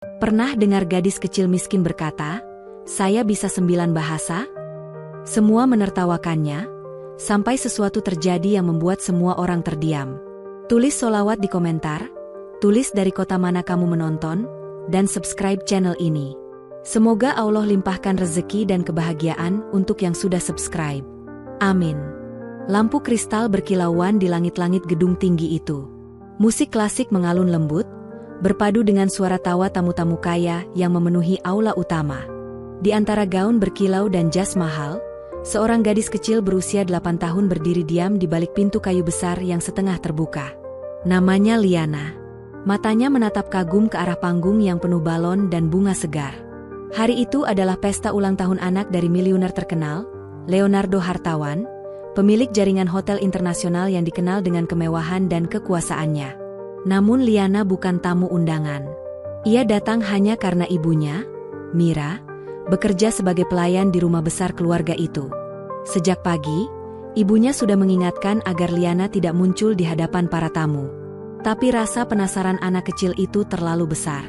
Pernah dengar gadis kecil miskin berkata, "Saya bisa 9 bahasa?" Semua menertawakannya, sampai sesuatu terjadi yang membuat semua orang terdiam. Tulis solawat di komentar, tulis dari kota mana kamu menonton, dan subscribe channel ini. Semoga Allah limpahkan rezeki dan kebahagiaan untuk yang sudah subscribe. Amin. Lampu kristal berkilauan di langit-langit gedung tinggi itu. Musik klasik mengalun lembut, berpadu dengan suara tawa tamu-tamu kaya yang memenuhi aula utama. Di antara gaun berkilau dan jas mahal, seorang gadis kecil berusia 8 tahun berdiri diam di balik pintu kayu besar yang setengah terbuka. Namanya Liana. Matanya menatap kagum ke arah panggung yang penuh balon dan bunga segar. Hari itu adalah pesta ulang tahun anak dari miliuner terkenal, Leonardo Hartawan, pemilik jaringan hotel internasional yang dikenal dengan kemewahan dan kekuasaannya. Namun Liana bukan tamu undangan. Ia datang hanya karena ibunya, Mira, bekerja sebagai pelayan di rumah besar keluarga itu. Sejak pagi, ibunya sudah mengingatkan agar Liana tidak muncul di hadapan para tamu. Tapi rasa penasaran anak kecil itu terlalu besar.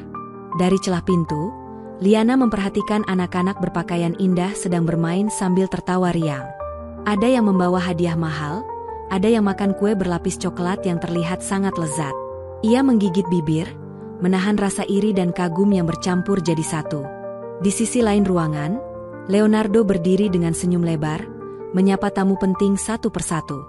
Dari celah pintu, Liana memperhatikan anak-anak berpakaian indah sedang bermain sambil tertawa riang. Ada yang membawa hadiah mahal, ada yang makan kue berlapis coklat yang terlihat sangat lezat. Ia menggigit bibir, menahan rasa iri dan kagum yang bercampur jadi satu. Di sisi lain ruangan, Leonardo berdiri dengan senyum lebar, menyapa tamu penting satu persatu.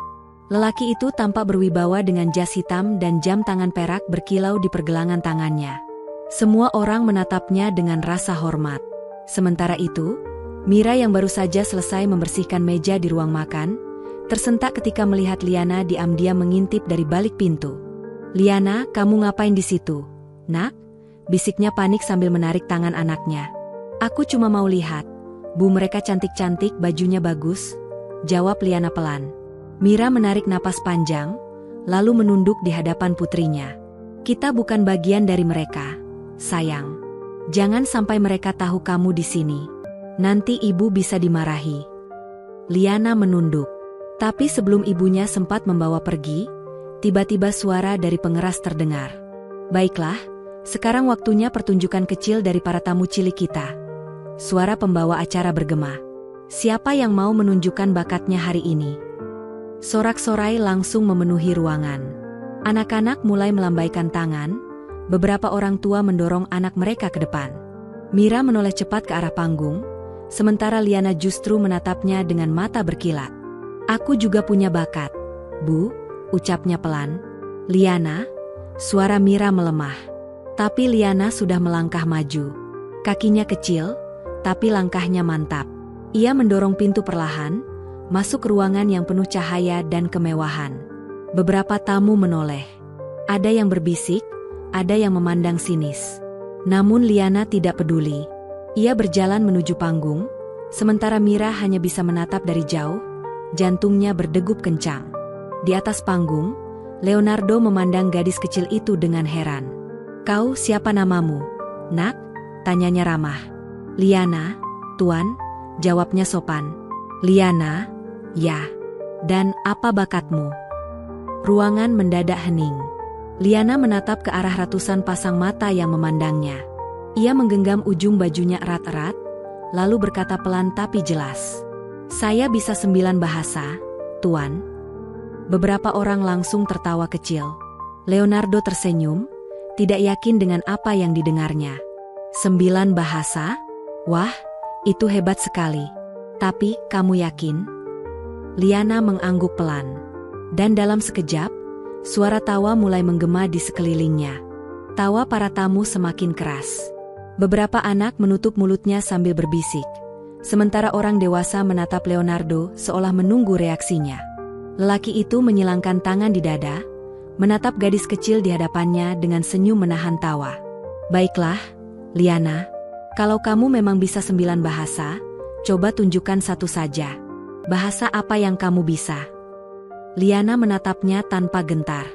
Lelaki itu tampak berwibawa dengan jas hitam dan jam tangan perak berkilau di pergelangan tangannya. Semua orang menatapnya dengan rasa hormat. Sementara itu, Mira yang baru saja selesai membersihkan meja di ruang makan, tersentak ketika melihat Liana diam-diam mengintip dari balik pintu. "Liana, kamu ngapain di situ, Nak?" bisiknya panik sambil menarik tangan anaknya. "Aku cuma mau lihat. Bu, mereka cantik-cantik, bajunya bagus," jawab Liana pelan. Mira menarik napas panjang, lalu menunduk di hadapan putrinya. "Kita bukan bagian dari mereka, sayang. Jangan sampai mereka tahu kamu di sini. Nanti ibu bisa dimarahi." Liana menunduk. Tapi sebelum ibunya sempat membawa pergi, tiba-tiba suara dari pengeras terdengar. "Baiklah, sekarang waktunya pertunjukan kecil dari para tamu cilik kita." Suara pembawa acara bergema. "Siapa yang mau menunjukkan bakatnya hari ini?" Sorak-sorai langsung memenuhi ruangan. Anak-anak mulai melambaikan tangan, beberapa orang tua mendorong anak mereka ke depan. Mira menoleh cepat ke arah panggung, sementara Liana justru menatapnya dengan mata berkilat. "Aku juga punya bakat, Bu," ucapnya pelan. "Liana," suara Mira melemah. Tapi Liana sudah melangkah maju. Kakinya kecil, tapi langkahnya mantap. Ia mendorong pintu perlahan, masuk ke ruangan yang penuh cahaya dan kemewahan. Beberapa tamu menoleh. Ada yang berbisik, ada yang memandang sinis. Namun Liana tidak peduli. Ia berjalan menuju panggung, sementara Mira hanya bisa menatap dari jauh, jantungnya berdegup kencang. Di atas panggung, Leonardo memandang gadis kecil itu dengan heran. "Kau siapa namamu, Nak?" tanyanya ramah. "Liana, Tuan," jawabnya sopan. "Liana, ya. Dan apa bakatmu?" Ruangan mendadak hening. Liana menatap ke arah ratusan pasang mata yang memandangnya. Ia menggenggam ujung bajunya erat-erat, lalu berkata pelan tapi jelas, "Saya bisa 9 bahasa, Tuan." Beberapa orang langsung tertawa kecil. Leonardo tersenyum, tidak yakin dengan apa yang didengarnya. 9 bahasa? Wah, itu hebat sekali. Tapi, kamu yakin? Liana mengangguk pelan. Dan dalam sekejap, suara tawa mulai menggema di sekelilingnya. Tawa para tamu semakin keras. Beberapa anak menutup mulutnya sambil berbisik. Sementara orang dewasa menatap Leonardo seolah menunggu reaksinya. Lelaki itu menyilangkan tangan di dada, menatap gadis kecil di hadapannya dengan senyum menahan tawa. "Baiklah, Liana, kalau kamu memang bisa 9 bahasa, coba tunjukkan satu saja. Bahasa apa yang kamu bisa?" Liana menatapnya tanpa gentar.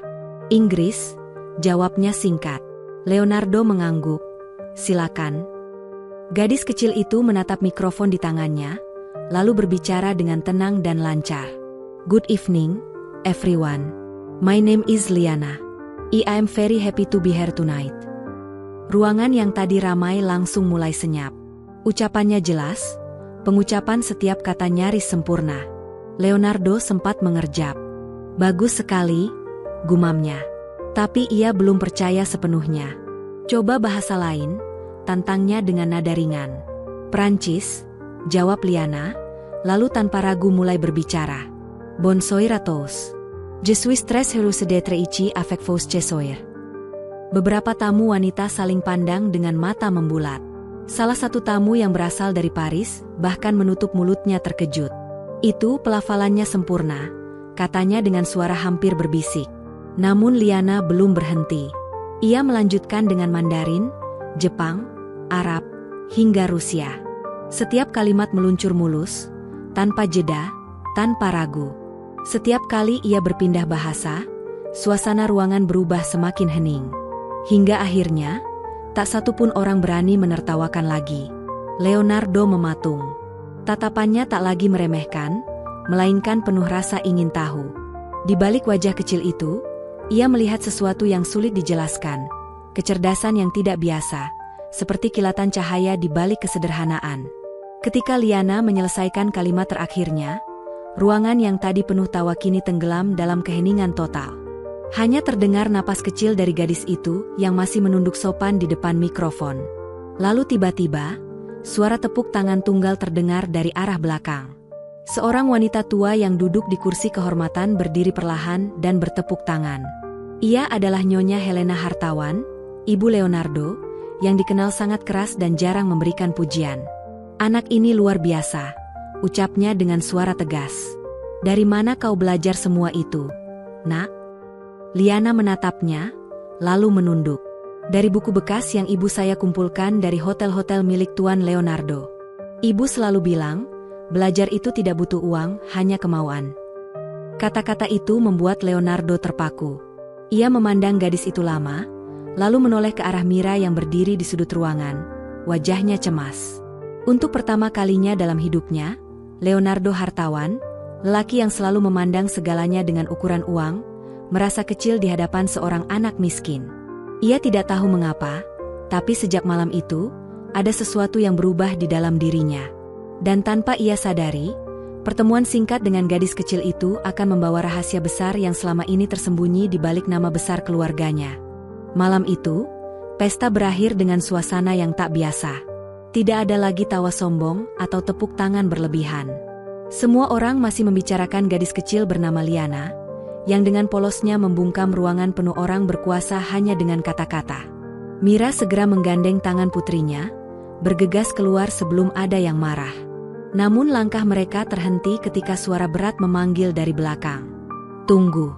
"Inggris," jawabnya singkat. Leonardo mengangguk. "Silakan." Gadis kecil itu menatap mikrofon di tangannya, lalu berbicara dengan tenang dan lancar. "Good evening, everyone. My name is Liana. I am very happy to be here tonight." Ruangan yang tadi ramai langsung mulai senyap. Ucapannya jelas, pengucapan setiap kata nyaris sempurna. Leonardo sempat mengerjap. Bagus sekali, gumamnya. Tapi ia belum percaya sepenuhnya. Coba bahasa lain, tantangnya dengan nada ringan. Prancis, jawab Liana, lalu tanpa ragu mulai berbicara. Bonsoir à tous. Je suis très heureuse d'être ici avec vous ce soir. Beberapa tamu wanita saling pandang dengan mata membulat. Salah satu tamu yang berasal dari Paris bahkan menutup mulutnya terkejut. Itu pelafalannya sempurna, katanya dengan suara hampir berbisik. Namun Liana belum berhenti. Ia melanjutkan dengan Mandarin, Jepang, Arab, hingga Rusia. Setiap kalimat meluncur mulus, tanpa jeda, tanpa ragu. Setiap kali ia berpindah bahasa, suasana ruangan berubah semakin hening. Hingga akhirnya, tak satupun orang berani menertawakan lagi. Leonardo mematung. Tatapannya tak lagi meremehkan, melainkan penuh rasa ingin tahu. Di balik wajah kecil itu, ia melihat sesuatu yang sulit dijelaskan. Kecerdasan yang tidak biasa, seperti kilatan cahaya di balik kesederhanaan. Ketika Liana menyelesaikan kalimat terakhirnya, ruangan yang tadi penuh tawa kini tenggelam dalam keheningan total. Hanya terdengar napas kecil dari gadis itu yang masih menunduk sopan di depan mikrofon. Lalu tiba-tiba, suara tepuk tangan tunggal terdengar dari arah belakang. Seorang wanita tua yang duduk di kursi kehormatan berdiri perlahan dan bertepuk tangan. Ia adalah Nyonya Helena Hartawan, ibu Leonardo, yang dikenal sangat keras dan jarang memberikan pujian. Anak ini luar biasa, ucapnya dengan suara tegas. Dari mana kau belajar semua itu, Nak? Liana menatapnya, lalu menunduk. Dari buku bekas yang ibu saya kumpulkan dari hotel-hotel milik Tuan Leonardo. Ibu selalu bilang, belajar itu tidak butuh uang, hanya kemauan. Kata-kata itu membuat Leonardo terpaku. Ia memandang gadis itu lama, lalu menoleh ke arah Mira yang berdiri di sudut ruangan. Wajahnya cemas. Untuk pertama kalinya dalam hidupnya, Leonardo Hartawan, lelaki yang selalu memandang segalanya dengan ukuran uang, merasa kecil di hadapan seorang anak miskin. Ia tidak tahu mengapa, tapi sejak malam itu, ada sesuatu yang berubah di dalam dirinya. Dan tanpa ia sadari, pertemuan singkat dengan gadis kecil itu akan membawa rahasia besar yang selama ini tersembunyi di balik nama besar keluarganya. Malam itu, pesta berakhir dengan suasana yang tak biasa. Tidak ada lagi tawa sombong atau tepuk tangan berlebihan. Semua orang masih membicarakan gadis kecil bernama Liana, yang dengan polosnya membungkam ruangan penuh orang berkuasa hanya dengan kata-kata. Mira segera menggandeng tangan putrinya, bergegas keluar sebelum ada yang marah. Namun langkah mereka terhenti ketika suara berat memanggil dari belakang. Tunggu.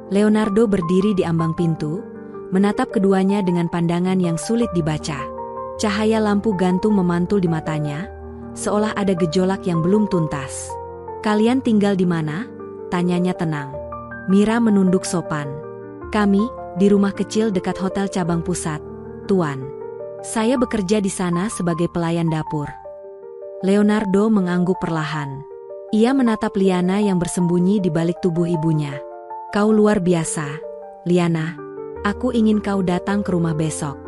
Leonardo berdiri di ambang pintu, menatap keduanya dengan pandangan yang sulit dibaca. Cahaya lampu gantung memantul di matanya, seolah ada gejolak yang belum tuntas. Kalian tinggal di mana? Tanyanya tenang. Mira menunduk sopan. Kami, di rumah kecil dekat hotel cabang pusat, Tuan. Saya bekerja di sana sebagai pelayan dapur. Leonardo mengangguk perlahan. Ia menatap Liana yang bersembunyi di balik tubuh ibunya. Kau luar biasa, Liana. Aku ingin kau datang ke rumah besok.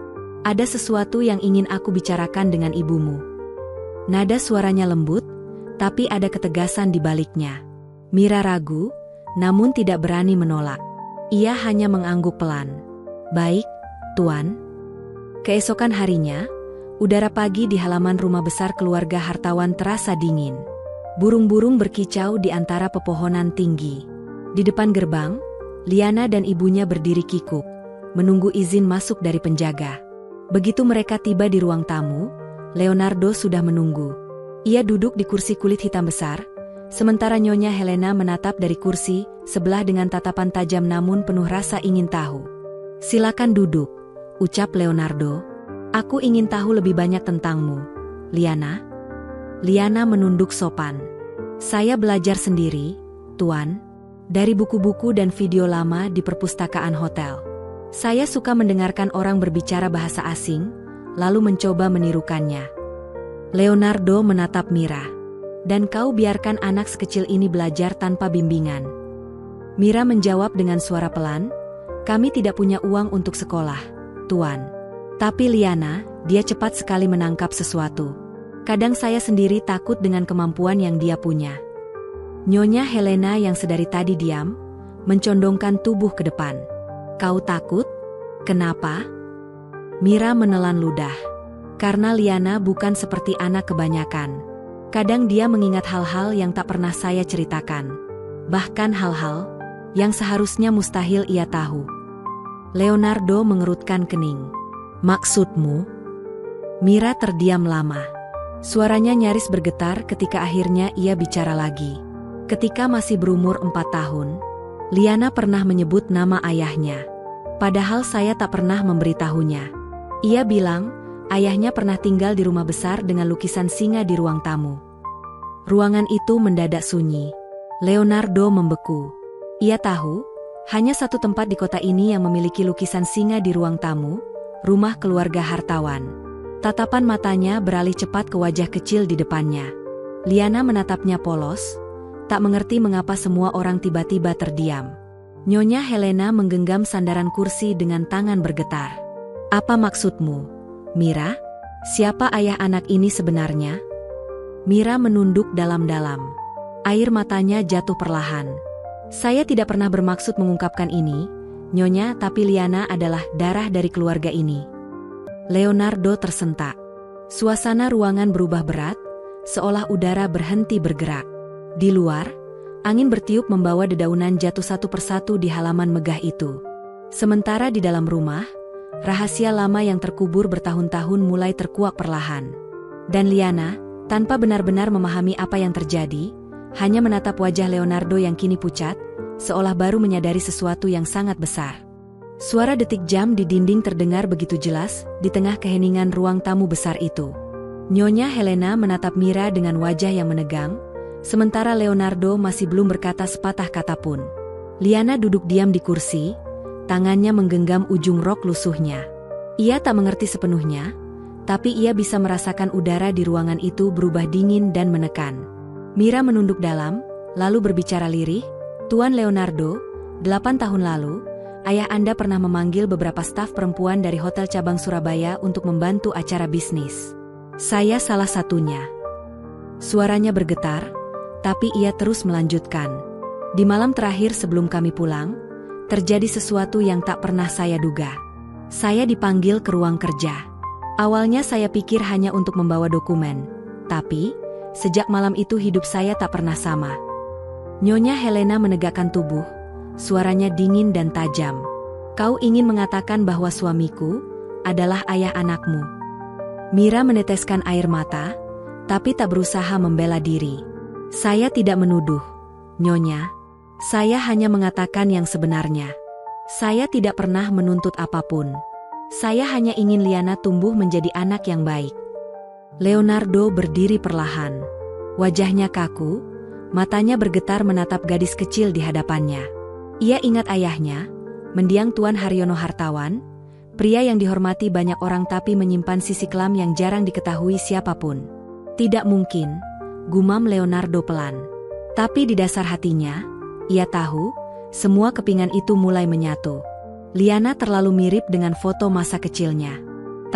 Ada sesuatu yang ingin aku bicarakan dengan ibumu. Nada suaranya lembut, tapi ada ketegasan di baliknya. Mira ragu, namun tidak berani menolak. Ia hanya mengangguk pelan. Baik, Tuan. Keesokan harinya, udara pagi di halaman rumah besar keluarga Hartawan terasa dingin. Burung-burung berkicau di antara pepohonan tinggi. Di depan gerbang, Liana dan ibunya berdiri kikuk, menunggu izin masuk dari penjaga. Begitu mereka tiba di ruang tamu, Leonardo sudah menunggu. Ia duduk di kursi kulit hitam besar, sementara Nyonya Helena menatap dari kursi sebelah dengan tatapan tajam namun penuh rasa ingin tahu. Silakan duduk, ucap Leonardo. Aku ingin tahu lebih banyak tentangmu, Liana. Liana menunduk sopan. Saya belajar sendiri, Tuan, dari buku-buku dan video lama di perpustakaan hotel. Saya suka mendengarkan orang berbicara bahasa asing, lalu mencoba menirukannya. Leonardo menatap Mira. Dan kau biarkan anak sekecil ini belajar tanpa bimbingan. Mira menjawab dengan suara pelan, kami tidak punya uang untuk sekolah, Tuan. Tapi Liana, dia cepat sekali menangkap sesuatu. Kadang saya sendiri takut dengan kemampuan yang dia punya. Nyonya Helena yang sedari tadi diam, mencondongkan tubuh ke depan. Kau takut? Kenapa? Mira menelan ludah. Karena Liana bukan seperti anak kebanyakan. Kadang dia mengingat hal-hal yang tak pernah saya ceritakan. Bahkan hal-hal yang seharusnya mustahil ia tahu. Leonardo mengerutkan kening. Maksudmu? Mira terdiam lama. Suaranya nyaris bergetar ketika akhirnya ia bicara lagi. Ketika masih berumur 4 tahun, Liana pernah menyebut nama ayahnya. Padahal saya tak pernah memberitahunya. Ia bilang, ayahnya pernah tinggal di rumah besar dengan lukisan singa di ruang tamu. Ruangan itu mendadak sunyi. Leonardo membeku. Ia tahu, hanya satu tempat di kota ini yang memiliki lukisan singa di ruang tamu, rumah keluarga hartawan. Tatapan matanya beralih cepat ke wajah kecil di depannya. Liana menatapnya polos, tak mengerti mengapa semua orang tiba-tiba terdiam. Nyonya Helena menggenggam sandaran kursi dengan tangan bergetar. Apa maksudmu, Mira? Siapa ayah anak ini sebenarnya? Mira menunduk dalam-dalam. Air matanya jatuh perlahan. Saya tidak pernah bermaksud mengungkapkan ini, Nyonya, tapi Liana adalah darah dari keluarga ini. Leonardo tersentak. Suasana ruangan berubah berat, seolah udara berhenti bergerak. Di luar, angin bertiup membawa dedaunan jatuh satu persatu di halaman megah itu. Sementara di dalam rumah, rahasia lama yang terkubur bertahun-tahun mulai terkuak perlahan. Dan Liana, tanpa benar-benar memahami apa yang terjadi, hanya menatap wajah Leonardo yang kini pucat, seolah baru menyadari sesuatu yang sangat besar. Suara detik jam di dinding terdengar begitu jelas di tengah keheningan ruang tamu besar itu. Nyonya Helena menatap Mira dengan wajah yang menegang, sementara Leonardo masih belum berkata sepatah kata pun. Liana duduk diam di kursi, tangannya menggenggam ujung rok lusuhnya. Ia tak mengerti sepenuhnya, tapi ia bisa merasakan udara di ruangan itu berubah dingin dan menekan. Mira menunduk dalam, lalu berbicara lirih, Tuan Leonardo, 8 tahun lalu, ayah Anda pernah memanggil beberapa staf perempuan dari Hotel Cabang Surabaya untuk membantu acara bisnis. Saya salah satunya. Suaranya bergetar, tapi ia terus melanjutkan. Di malam terakhir sebelum kami pulang, terjadi sesuatu yang tak pernah saya duga. Saya dipanggil ke ruang kerja. Awalnya saya pikir hanya untuk membawa dokumen, tapi sejak malam itu hidup saya tak pernah sama. Nyonya Helena menegakkan tubuh. Suaranya dingin dan tajam. Kau ingin mengatakan bahwa suamiku adalah ayah anakmu. Mira meneteskan air mata, tapi tak berusaha membela diri. Saya tidak menuduh, Nyonya. Saya hanya mengatakan yang sebenarnya. Saya tidak pernah menuntut apapun. Saya hanya ingin Liana tumbuh menjadi anak yang baik. Leonardo berdiri perlahan. Wajahnya kaku, matanya bergetar menatap gadis kecil di hadapannya. Ia ingat ayahnya, mendiang Tuan Haryono Hartawan, pria yang dihormati banyak orang tapi menyimpan sisi kelam yang jarang diketahui siapapun. Tidak mungkin, gumam Leonardo pelan. Tapi di dasar hatinya, ia tahu, semua kepingan itu mulai menyatu. Liana terlalu mirip dengan foto masa kecilnya.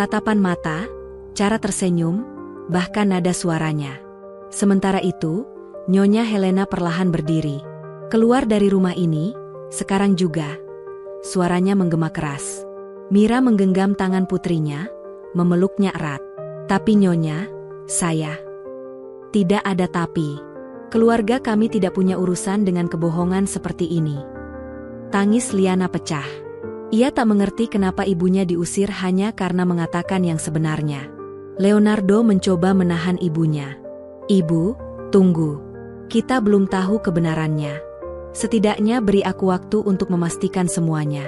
Tatapan mata, cara tersenyum, bahkan nada suaranya. Sementara itu, Nyonya Helena perlahan berdiri. Keluar dari rumah ini, sekarang juga. Suaranya menggema keras. Mira menggenggam tangan putrinya, memeluknya erat. Tapi Nyonya, saya. Tidak ada tapi. Keluarga kami tidak punya urusan dengan kebohongan seperti ini. Tangis Liana pecah. Ia tak mengerti kenapa ibunya diusir hanya karena mengatakan yang sebenarnya. Leonardo mencoba menahan ibunya. Ibu, tunggu. Kita belum tahu kebenarannya. Setidaknya beri aku waktu untuk memastikan semuanya.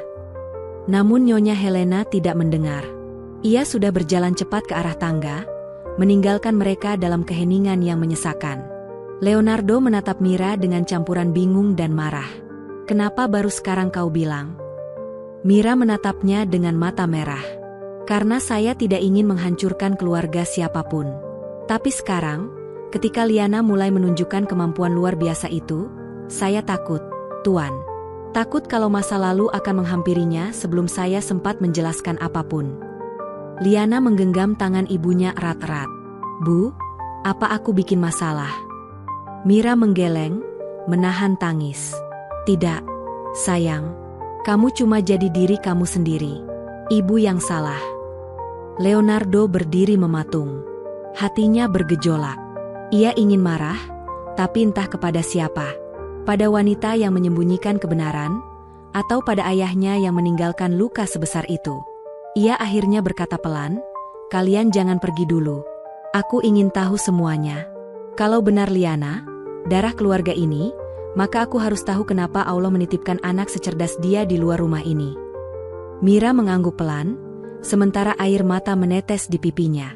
Namun Nyonya Helena tidak mendengar. Ia sudah berjalan cepat ke arah tangga, meninggalkan mereka dalam keheningan yang menyesakan. Leonardo menatap Mira dengan campuran bingung dan marah. Kenapa baru sekarang kau bilang? Mira menatapnya dengan mata merah. Karena saya tidak ingin menghancurkan keluarga siapapun. Tapi sekarang, ketika Liana mulai menunjukkan kemampuan luar biasa itu, saya takut, Tuan. Takut kalau masa lalu akan menghampirinya sebelum saya sempat menjelaskan apapun. Liana menggenggam tangan ibunya erat-erat. Bu, apa aku bikin masalah? Mira menggeleng, menahan tangis. Tidak, sayang. Kamu cuma jadi diri kamu sendiri. Ibu yang salah. Leonardo berdiri mematung. Hatinya bergejolak. Ia ingin marah, tapi entah kepada siapa. Pada wanita yang menyembunyikan kebenaran, atau pada ayahnya yang meninggalkan luka sebesar itu. Ia akhirnya berkata pelan, "Kalian jangan pergi dulu. Aku ingin tahu semuanya. Kalau benar Liana, darah keluarga ini, maka aku harus tahu kenapa Allah menitipkan anak secerdas dia di luar rumah ini." Mira mengangguk pelan, sementara air mata menetes di pipinya.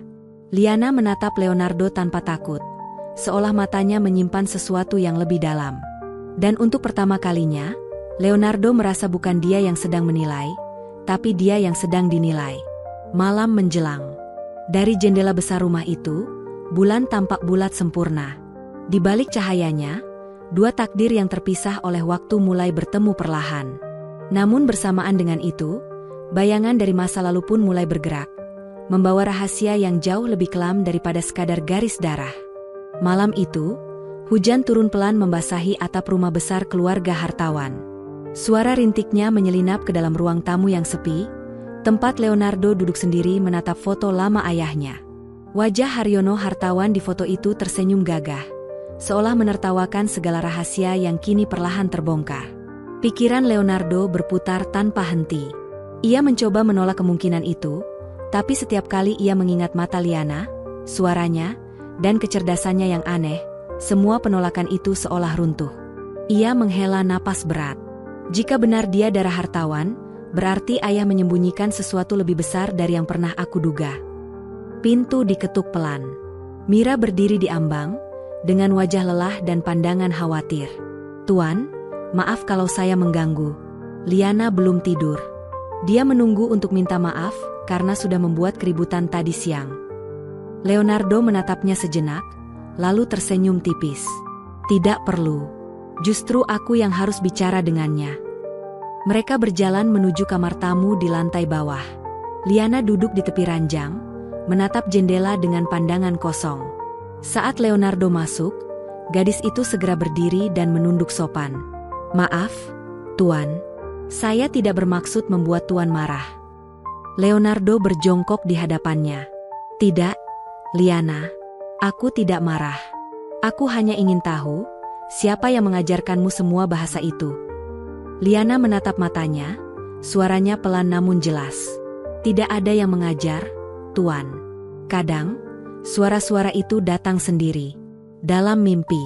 Liana menatap Leonardo tanpa takut, seolah matanya menyimpan sesuatu yang lebih dalam. Dan untuk pertama kalinya, Leonardo merasa bukan dia yang sedang menilai, tapi dia yang sedang dinilai. Malam menjelang. Dari jendela besar rumah itu, bulan tampak bulat sempurna. Di balik cahayanya, dua takdir yang terpisah oleh waktu mulai bertemu perlahan. Namun bersamaan dengan itu, bayangan dari masa lalu pun mulai bergerak, membawa rahasia yang jauh lebih kelam daripada sekadar garis darah. Malam itu, hujan turun pelan membasahi atap rumah besar keluarga hartawan. Suara rintiknya menyelinap ke dalam ruang tamu yang sepi, tempat Leonardo duduk sendiri menatap foto lama ayahnya. Wajah Haryono hartawan di foto itu tersenyum gagah, seolah menertawakan segala rahasia yang kini perlahan terbongkar. Pikiran Leonardo berputar tanpa henti. Ia mencoba menolak kemungkinan itu, tapi setiap kali ia mengingat mata Liana, suaranya, dan kecerdasannya yang aneh, semua penolakan itu seolah runtuh. Ia menghela napas berat. Jika benar dia darah hartawan, berarti ayah menyembunyikan sesuatu lebih besar dari yang pernah aku duga. Pintu diketuk pelan. Mira berdiri di ambang, dengan wajah lelah dan pandangan khawatir. "Tuan, maaf kalau saya mengganggu." Liana belum tidur. Dia menunggu untuk minta maaf, karena sudah membuat keributan tadi siang. Leonardo menatapnya sejenak, lalu tersenyum tipis. "Tidak perlu. Justru aku yang harus bicara dengannya." Mereka berjalan menuju kamar tamu di lantai bawah. Liana duduk di tepi ranjang, menatap jendela dengan pandangan kosong. Saat Leonardo masuk, gadis itu segera berdiri dan menunduk sopan. "Maaf, Tuan. Saya tidak bermaksud membuat Tuan marah." Leonardo berjongkok di hadapannya. "Tidak, Liana. Aku tidak marah. Aku hanya ingin tahu, siapa yang mengajarkanmu semua bahasa itu?" Liana menatap matanya, suaranya pelan namun jelas. "Tidak ada yang mengajar, Tuan. Kadang, suara-suara itu datang sendiri. Dalam mimpi.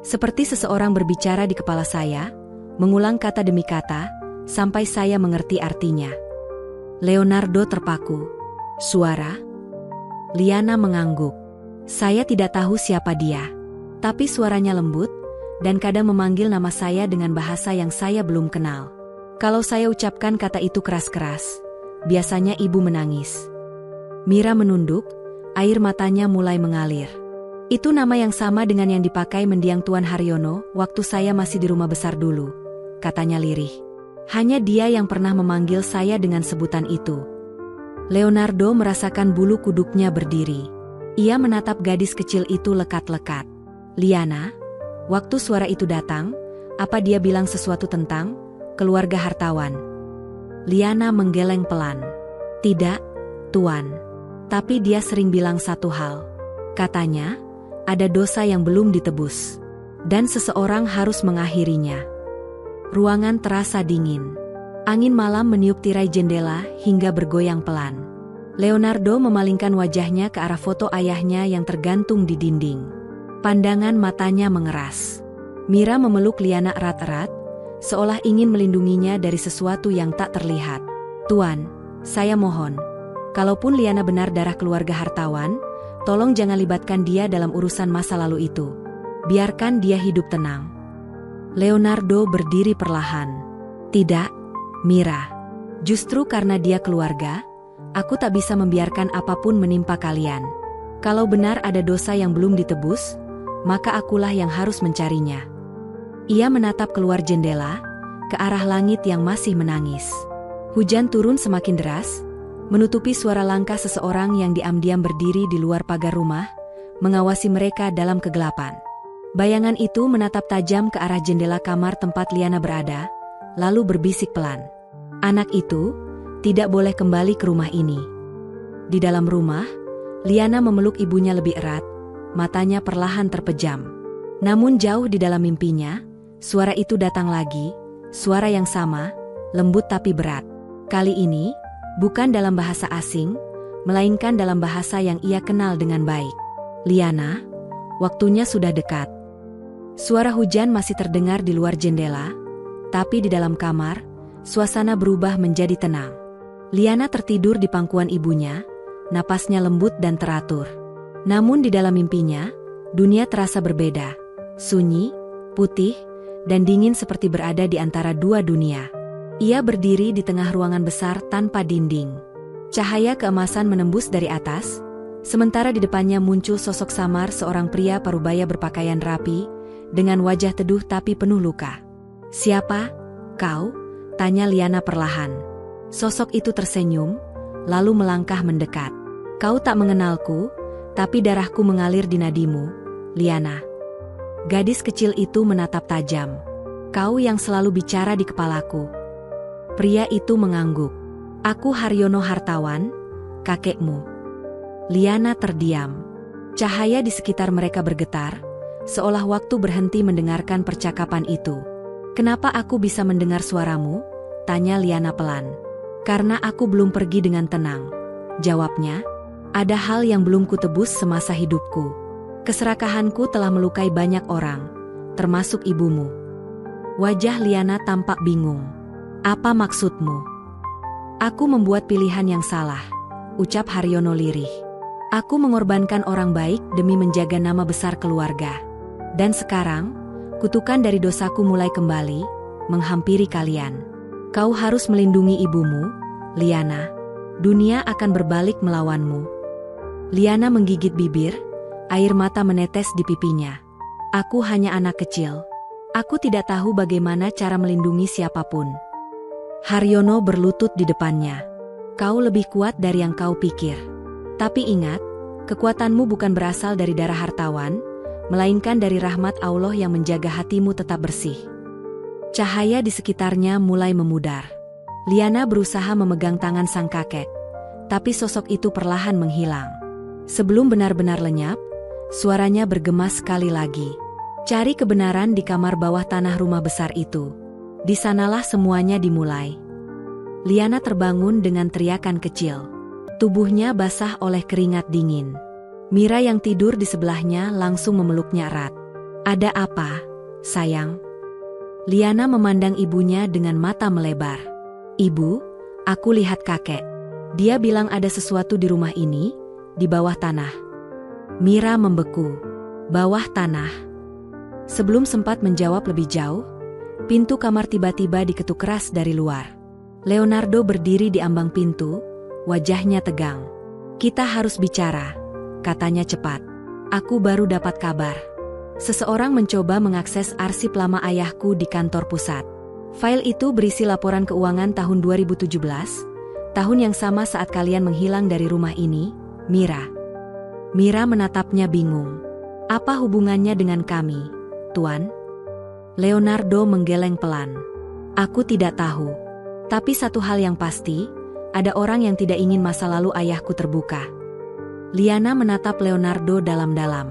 Seperti seseorang berbicara di kepala saya, mengulang kata demi kata, sampai saya mengerti artinya." Leonardo terpaku. "Suara?" Liana mengangguk. "Saya tidak tahu siapa dia. Tapi suaranya lembut, dan kadang memanggil nama saya dengan bahasa yang saya belum kenal. Kalau saya ucapkan kata itu keras-keras, biasanya ibu menangis." Mira menunduk, air matanya mulai mengalir. "Itu nama yang sama dengan yang dipakai mendiang Tuan Haryono waktu saya masih di rumah besar dulu," katanya lirih. "Hanya dia yang pernah memanggil saya dengan sebutan itu." Leonardo merasakan bulu kuduknya berdiri. Ia menatap gadis kecil itu lekat-lekat. "Liana, waktu suara itu datang, apa dia bilang sesuatu tentang keluarga hartawan?" Liana menggeleng pelan. "Tidak, Tuan. Tapi dia sering bilang satu hal. Katanya, ada dosa yang belum ditebus. Dan seseorang harus mengakhirinya." Ruangan terasa dingin. Angin malam meniup tirai jendela hingga bergoyang pelan. Leonardo memalingkan wajahnya ke arah foto ayahnya yang tergantung di dinding. Pandangan matanya mengeras. Mira memeluk Liana erat-erat, seolah ingin melindunginya dari sesuatu yang tak terlihat. "Tuan, saya mohon, kalaupun Liana benar darah keluarga hartawan, tolong jangan libatkan dia dalam urusan masa lalu itu. Biarkan dia hidup tenang." Leonardo berdiri perlahan. "Tidak, Mira. Justru karena dia keluarga, aku tak bisa membiarkan apapun menimpa kalian. Kalau benar ada dosa yang belum ditebus, maka akulah yang harus mencarinya." Ia menatap keluar jendela, ke arah langit yang masih menangis. Hujan turun semakin deras, menutupi suara langkah seseorang yang diam-diam berdiri di luar pagar rumah, mengawasi mereka dalam kegelapan. Bayangan itu menatap tajam ke arah jendela kamar tempat Liana berada, lalu berbisik pelan. Anak itu tidak boleh kembali ke rumah ini. Di dalam rumah, Liana memeluk ibunya lebih erat, matanya perlahan terpejam. Namun jauh di dalam mimpinya, suara itu datang lagi, suara yang sama, lembut tapi berat. Kali ini, bukan dalam bahasa asing, melainkan dalam bahasa yang ia kenal dengan baik. Liana, waktunya sudah dekat. Suara hujan masih terdengar di luar jendela, tapi di dalam kamar, suasana berubah menjadi tenang. Liana tertidur di pangkuan ibunya, napasnya lembut dan teratur. Namun di dalam mimpinya, dunia terasa berbeda, sunyi, putih, dan dingin seperti berada di antara dua dunia. Ia berdiri di tengah ruangan besar tanpa dinding. Cahaya keemasan menembus dari atas, sementara di depannya muncul sosok samar seorang pria parubaya berpakaian rapi, dengan wajah teduh tapi penuh luka. "Siapa kau?" tanya Liana perlahan. Sosok itu tersenyum, lalu melangkah mendekat. "Kau tak mengenalku, tapi darahku mengalir di nadimu, Liana." Gadis kecil itu menatap tajam. "Kau yang selalu bicara di kepalaku." Pria itu mengangguk. "Aku Haryono Hartawan, kakekmu." Liana terdiam. Cahaya di sekitar mereka bergetar, seolah waktu berhenti mendengarkan percakapan itu. "Kenapa aku bisa mendengar suaramu?" tanya Liana pelan. "Karena aku belum pergi dengan tenang," jawabnya. "Ada hal yang belum kutebus semasa hidupku. Keserakahanku telah melukai banyak orang, termasuk ibumu." Wajah Liana tampak bingung. "Apa maksudmu?" "Aku membuat pilihan yang salah," ucap Haryono lirih. "Aku mengorbankan orang baik demi menjaga nama besar keluarga. Dan sekarang, kutukan dari dosaku mulai kembali, menghampiri kalian. Kau harus melindungi ibumu, Liana. Dunia akan berbalik melawanmu." Liana menggigit bibir, air mata menetes di pipinya. "Aku hanya anak kecil. Aku tidak tahu bagaimana cara melindungi siapapun." Haryono berlutut di depannya. "Kau lebih kuat dari yang kau pikir. Tapi ingat, kekuatanmu bukan berasal dari darah hartawan, melainkan dari rahmat Allah yang menjaga hatimu tetap bersih." Cahaya di sekitarnya mulai memudar. Liana berusaha memegang tangan sang kakek, tapi sosok itu perlahan menghilang. Sebelum benar-benar lenyap, suaranya bergema sekali lagi. "Cari kebenaran di kamar bawah tanah rumah besar itu. Di sanalah semuanya dimulai." Liana terbangun dengan teriakan kecil. Tubuhnya basah oleh keringat dingin. Mira yang tidur di sebelahnya langsung memeluknya erat. "Ada apa, sayang?" Liana memandang ibunya dengan mata melebar. "Ibu, aku lihat kakek. Dia bilang ada sesuatu di rumah ini, di bawah tanah." Mira membeku. "Bawah tanah?" Sebelum sempat menjawab lebih jauh, pintu kamar tiba-tiba diketuk keras dari luar. Leonardo berdiri di ambang pintu, wajahnya tegang. "Kita harus bicara," katanya cepat. "Aku baru dapat kabar. Seseorang mencoba mengakses arsip lama ayahku di kantor pusat. File itu berisi laporan keuangan tahun 2017, tahun yang sama saat kalian menghilang dari rumah ini, Mira." Mira menatapnya bingung. "Apa hubungannya dengan kami, Tuan?" Leonardo menggeleng pelan. "Aku tidak tahu. Tapi satu hal yang pasti, ada orang yang tidak ingin masa lalu ayahku terbuka." Liana menatap Leonardo dalam-dalam.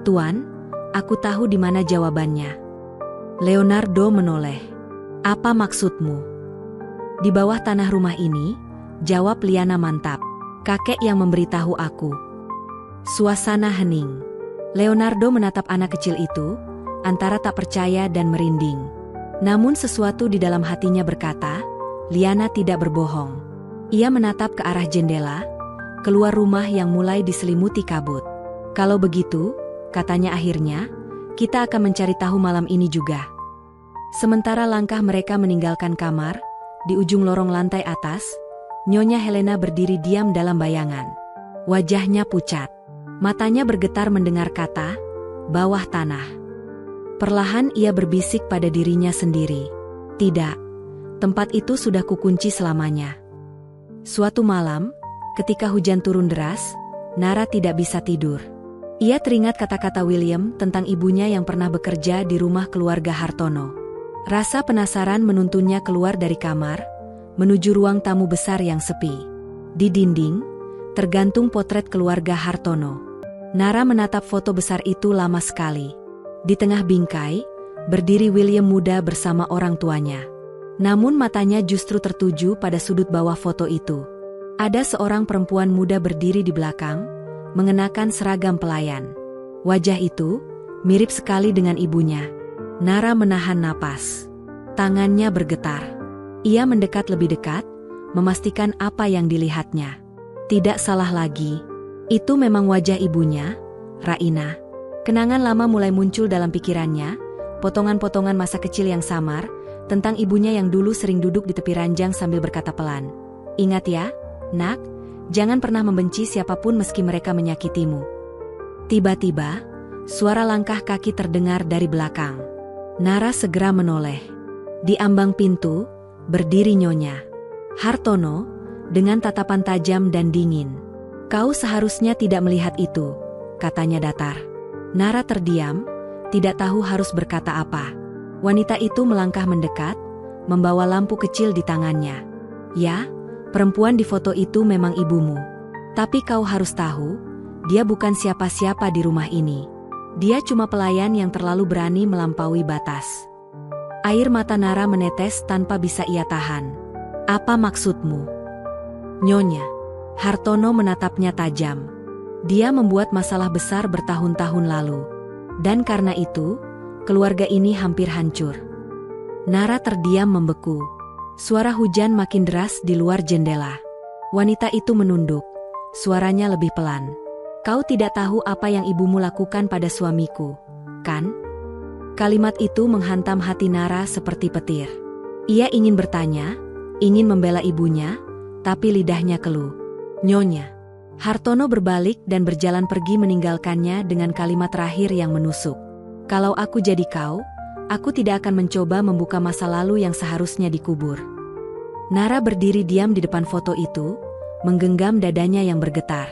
"Tuan, aku tahu di mana jawabannya." Leonardo menoleh. "Apa maksudmu?" "Di bawah tanah rumah ini," jawab Liana mantap. "Kakek yang memberitahu aku." Suasana hening. Leonardo menatap anak kecil itu, antara tak percaya dan merinding. Namun sesuatu di dalam hatinya berkata, Liana tidak berbohong. Ia menatap ke arah jendela, keluar rumah yang mulai diselimuti kabut. "Kalau begitu," katanya akhirnya, "kita akan mencari tahu malam ini juga." Sementara langkah mereka meninggalkan kamar, di ujung lorong lantai atas, Nyonya Helena berdiri diam dalam bayangan. Wajahnya pucat. Matanya bergetar mendengar kata, "bawah tanah." Perlahan ia berbisik pada dirinya sendiri. "Tidak, tempat itu sudah kukunci selamanya." Suatu malam, ketika hujan turun deras, Nara tidak bisa tidur. Ia teringat kata-kata William tentang ibunya yang pernah bekerja di rumah keluarga Hartono. Rasa penasaran menuntunnya keluar dari kamar, menuju ruang tamu besar yang sepi. Di dinding, tergantung potret keluarga Hartono. Nara menatap foto besar itu lama sekali. Di tengah bingkai, berdiri William muda bersama orang tuanya. Namun matanya justru tertuju pada sudut bawah foto itu. Ada seorang perempuan muda berdiri di belakang, mengenakan seragam pelayan. Wajah itu mirip sekali dengan ibunya. Nara menahan napas. Tangannya bergetar. Ia mendekat lebih dekat, memastikan apa yang dilihatnya. Tidak salah lagi. Itu memang wajah ibunya, Raina. Kenangan lama mulai muncul dalam pikirannya, potongan-potongan masa kecil yang samar, tentang ibunya yang dulu sering duduk di tepi ranjang sambil berkata pelan. Ingat ya, nak, jangan pernah membenci siapapun meski mereka menyakitimu. Tiba-tiba, suara langkah kaki terdengar dari belakang. Nara segera menoleh. Di ambang pintu, berdiri Nyonya Hartono, dengan tatapan tajam dan dingin. Kau seharusnya tidak melihat itu, katanya datar. Nara terdiam, tidak tahu harus berkata apa. Wanita itu melangkah mendekat, membawa lampu kecil di tangannya. Ya, perempuan di foto itu memang ibumu. Tapi kau harus tahu, dia bukan siapa-siapa di rumah ini. Dia cuma pelayan yang terlalu berani melampaui batas. Air mata Nara menetes tanpa bisa ia tahan. Apa maksudmu? Nyonya Hartono menatapnya tajam. Dia membuat masalah besar bertahun-tahun lalu. Dan karena itu, keluarga ini hampir hancur. Nara terdiam membeku. Suara hujan makin deras di luar jendela. Wanita itu menunduk. Suaranya lebih pelan. Kau tidak tahu apa yang ibumu lakukan pada suamiku, kan? Kalimat itu menghantam hati Nara seperti petir. Ia ingin bertanya, ingin membela ibunya, tapi lidahnya keluh. Nyonya Hartono berbalik dan berjalan pergi meninggalkannya dengan kalimat terakhir yang menusuk. Kalau aku jadi kau, aku tidak akan mencoba membuka masa lalu yang seharusnya dikubur. Nara berdiri diam di depan foto itu, menggenggam dadanya yang bergetar.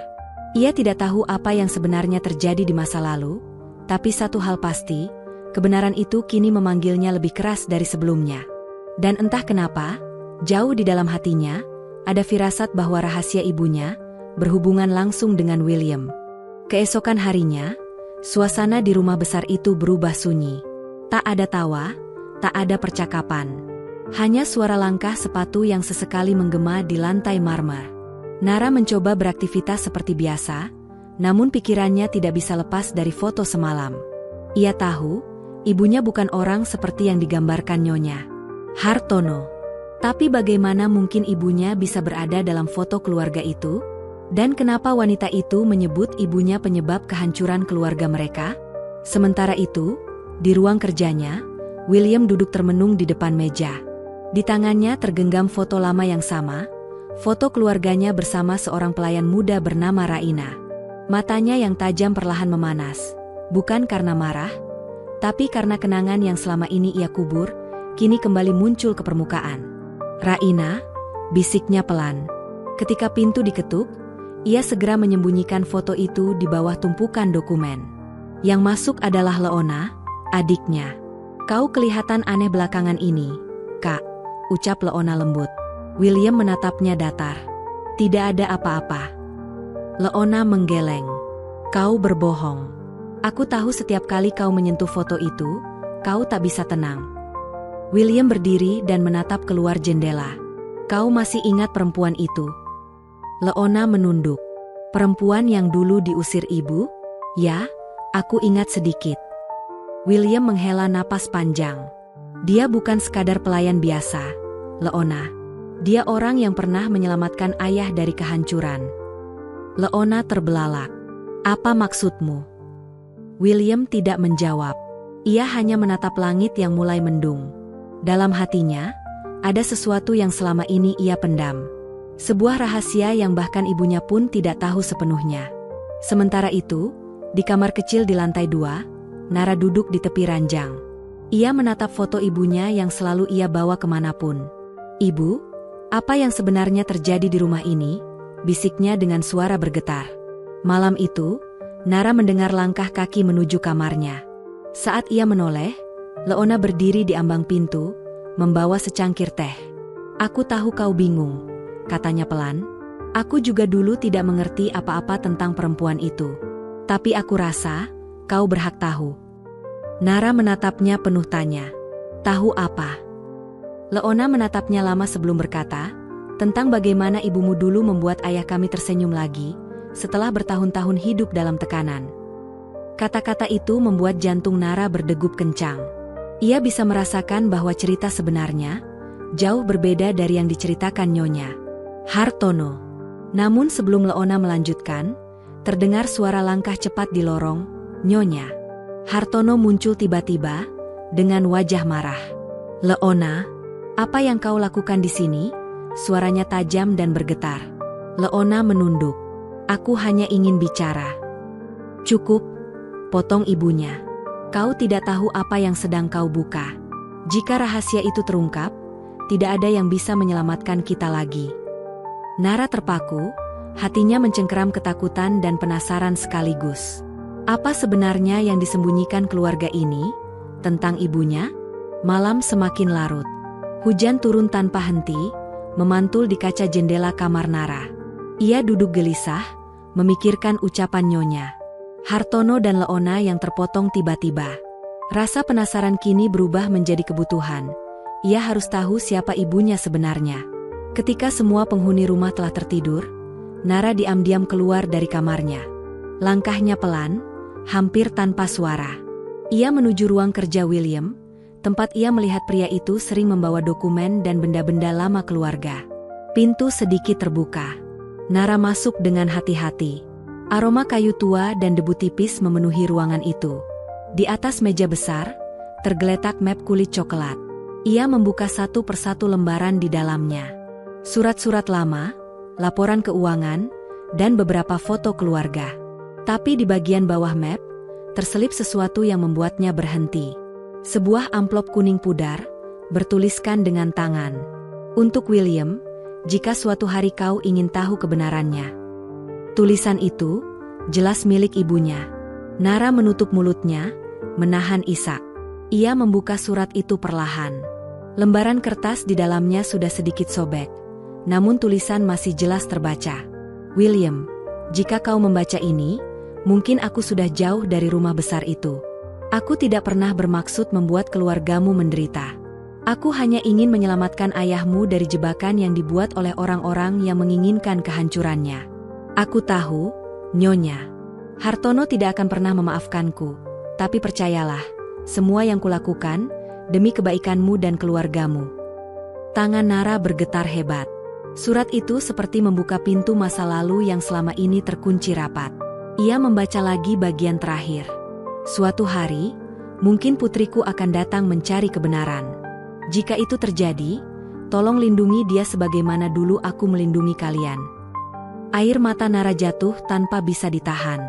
Ia tidak tahu apa yang sebenarnya terjadi di masa lalu, tapi satu hal pasti, kebenaran itu kini memanggilnya lebih keras dari sebelumnya. Dan entah kenapa, jauh di dalam hatinya, ada firasat bahwa rahasia ibunya berhubungan langsung dengan William. Keesokan harinya, suasana di rumah besar itu berubah sunyi. Tak ada tawa, tak ada percakapan. Hanya suara langkah sepatu yang sesekali menggema di lantai marmer. Nara mencoba beraktivitas seperti biasa, namun pikirannya tidak bisa lepas dari foto semalam. Ia tahu, ibunya bukan orang seperti yang digambarkan Nyonya Hartono. Tapi bagaimana mungkin ibunya bisa berada dalam foto keluarga itu? Dan kenapa wanita itu menyebut ibunya penyebab kehancuran keluarga mereka? Sementara itu, di ruang kerjanya, William duduk termenung di depan meja. Di tangannya tergenggam foto lama yang sama, foto keluarganya bersama seorang pelayan muda bernama Raina. Matanya yang tajam perlahan memanas, bukan karena marah, tapi karena kenangan yang selama ini ia kubur, kini kembali muncul ke permukaan. Raina, bisiknya pelan. Ketika pintu diketuk, ia segera menyembunyikan foto itu di bawah tumpukan dokumen. Yang masuk adalah Leona, adiknya. Kau kelihatan aneh belakangan ini, Kak, ucap Leona lembut. William menatapnya datar. Tidak ada apa-apa. Leona menggeleng. Kau berbohong. Aku tahu setiap kali kau menyentuh foto itu, kau tak bisa tenang. William berdiri dan menatap keluar jendela. Kau masih ingat perempuan itu? Leona menunduk. Perempuan yang dulu diusir ibu? Ya, aku ingat sedikit. William menghela napas panjang. Dia bukan sekadar pelayan biasa, Leona. Dia orang yang pernah menyelamatkan ayah dari kehancuran. Leona terbelalak. Apa maksudmu? William tidak menjawab. Ia hanya menatap langit yang mulai mendung. Dalam hatinya, ada sesuatu yang selama ini ia pendam. Sebuah rahasia yang bahkan ibunya pun tidak tahu sepenuhnya. Sementara itu, di kamar kecil di lantai 2, Nara duduk di tepi ranjang. Ia menatap foto ibunya yang selalu ia bawa kemanapun. Ibu, Apa yang sebenarnya terjadi di rumah ini? Bisiknya dengan suara bergetar. Malam itu, Nara mendengar langkah kaki menuju kamarnya. Saat ia menoleh, Leona berdiri di ambang pintu, membawa secangkir teh. "Aku tahu kau bingung," katanya pelan. "Aku juga dulu tidak mengerti apa-apa tentang perempuan itu. Tapi aku rasa, kau berhak tahu." Nara menatapnya penuh tanya. "Tahu apa?" Leona menatapnya lama sebelum berkata, "Tentang bagaimana ibumu dulu membuat ayah kami tersenyum lagi, setelah bertahun-tahun hidup dalam tekanan." Kata-kata itu membuat jantung Nara berdegup kencang. Ia bisa merasakan bahwa cerita sebenarnya jauh berbeda dari yang diceritakan Nyonya Hartono. Namun sebelum Leona melanjutkan, terdengar suara langkah cepat di lorong. Nyonya Hartono muncul tiba-tiba dengan wajah marah. "Leona, apa yang kau lakukan di sini?" Suaranya tajam dan bergetar. Leona menunduk. "Aku hanya ingin bicara." "Cukup," potong ibunya. "Kau tidak tahu apa yang sedang kau buka. Jika rahasia itu terungkap, tidak ada yang bisa menyelamatkan kita lagi." Nara terpaku, hatinya mencengkeram ketakutan dan penasaran sekaligus. Apa sebenarnya yang disembunyikan keluarga ini tentang ibunya? Malam semakin larut. Hujan turun tanpa henti, memantul di kaca jendela kamar Nara. Ia duduk gelisah, memikirkan ucapan Nyonya Hartono dan Leona yang terpotong tiba-tiba. Rasa penasaran kini berubah menjadi kebutuhan. Ia harus tahu siapa ibunya sebenarnya. Ketika semua penghuni rumah telah tertidur, Nara diam-diam keluar dari kamarnya. Langkahnya pelan, hampir tanpa suara. Ia menuju ruang kerja William, tempat ia melihat pria itu sering membawa dokumen dan benda-benda lama keluarga. Pintu sedikit terbuka. Nara masuk dengan hati-hati. Aroma kayu tua dan debu tipis memenuhi ruangan itu. Di atas meja besar, tergeletak map kulit coklat. Ia membuka satu persatu lembaran di dalamnya. Surat-surat lama, laporan keuangan, dan beberapa foto keluarga. Tapi di bagian bawah map, terselip sesuatu yang membuatnya berhenti. Sebuah amplop kuning pudar, bertuliskan dengan tangan. "Untuk William, jika suatu hari kau ingin tahu kebenarannya." Tulisan itu jelas milik ibunya. Nara menutup mulutnya, menahan isak. Ia membuka surat itu perlahan. Lembaran kertas di dalamnya sudah sedikit sobek, namun tulisan masih jelas terbaca. "William, jika kau membaca ini, mungkin aku sudah jauh dari rumah besar itu. Aku tidak pernah bermaksud membuat keluargamu menderita. Aku hanya ingin menyelamatkan ayahmu dari jebakan yang dibuat oleh orang-orang yang menginginkan kehancurannya. Aku tahu, Nyonya Hartono tidak akan pernah memaafkanku, tapi percayalah, semua yang kulakukan demi kebaikanmu dan keluargamu." Tangan Nara bergetar hebat. Surat itu seperti membuka pintu masa lalu yang selama ini terkunci rapat. Ia membaca lagi bagian terakhir. "Suatu hari, mungkin putriku akan datang mencari kebenaran. Jika itu terjadi, tolong lindungi dia sebagaimana dulu aku melindungi kalian." Air mata Nara jatuh tanpa bisa ditahan.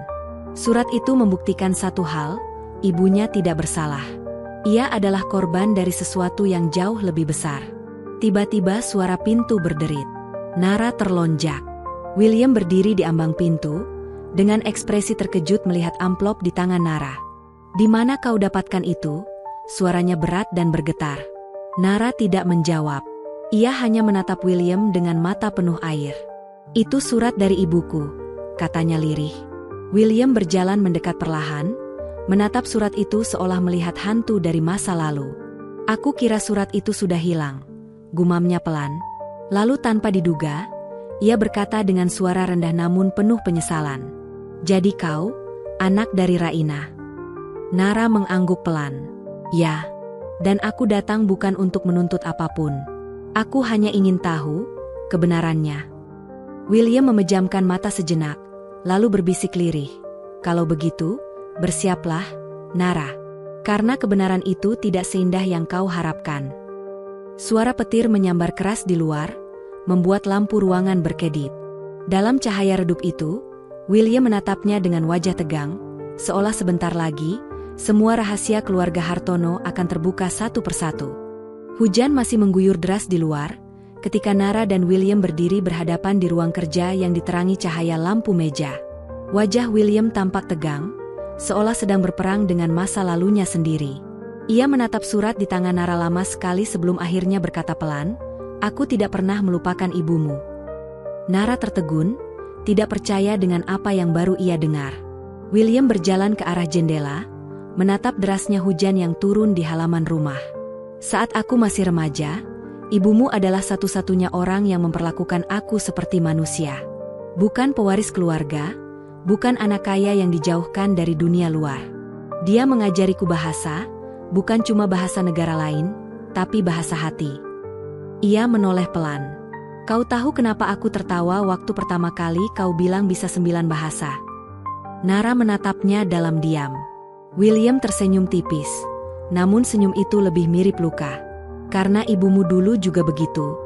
Surat itu membuktikan satu hal, ibunya tidak bersalah. Ia adalah korban dari sesuatu yang jauh lebih besar. Tiba-tiba suara pintu berderit. Nara terlonjak. William berdiri di ambang pintu, dengan ekspresi terkejut melihat amplop di tangan Nara. "Di mana kau dapatkan itu?" Suaranya berat dan bergetar. Nara tidak menjawab. Ia hanya menatap William dengan mata penuh air. "Itu surat dari ibuku," katanya lirih. William berjalan mendekat perlahan, menatap surat itu seolah melihat hantu dari masa lalu. "Aku kira surat itu sudah hilang," gumamnya pelan. Lalu tanpa diduga, ia berkata dengan suara rendah namun penuh penyesalan. "Jadi kau, anak dari Raina?" Nara mengangguk pelan. "Ya, dan aku datang bukan untuk menuntut apapun. Aku hanya ingin tahu kebenarannya." William memejamkan mata sejenak, lalu berbisik lirih. "Kalau begitu, bersiaplah, Nara. Karena kebenaran itu tidak seindah yang kau harapkan." Suara petir menyambar keras di luar, membuat lampu ruangan berkedip. Dalam cahaya redup itu, William menatapnya dengan wajah tegang, seolah sebentar lagi, semua rahasia keluarga Hartono akan terbuka satu persatu. Hujan masih mengguyur deras di luar, ketika Nara dan William berdiri berhadapan di ruang kerja yang diterangi cahaya lampu meja. Wajah William tampak tegang, seolah sedang berperang dengan masa lalunya sendiri. Ia menatap surat di tangan Nara lama sekali sebelum akhirnya berkata pelan, "Aku tidak pernah melupakan ibumu." Nara tertegun, tidak percaya dengan apa yang baru ia dengar. William berjalan ke arah jendela, menatap derasnya hujan yang turun di halaman rumah. "Saat aku masih remaja, ibumu adalah satu-satunya orang yang memperlakukan aku seperti manusia. Bukan pewaris keluarga, bukan anak kaya yang dijauhkan dari dunia luar. Dia mengajariku bahasa, bukan cuma bahasa negara lain, tapi bahasa hati." Ia menoleh pelan. "Kau tahu kenapa aku tertawa waktu pertama kali kau bilang bisa 9 bahasa?" Nara menatapnya dalam diam. William tersenyum tipis, namun senyum itu lebih mirip luka. "Karena ibumu dulu juga begitu.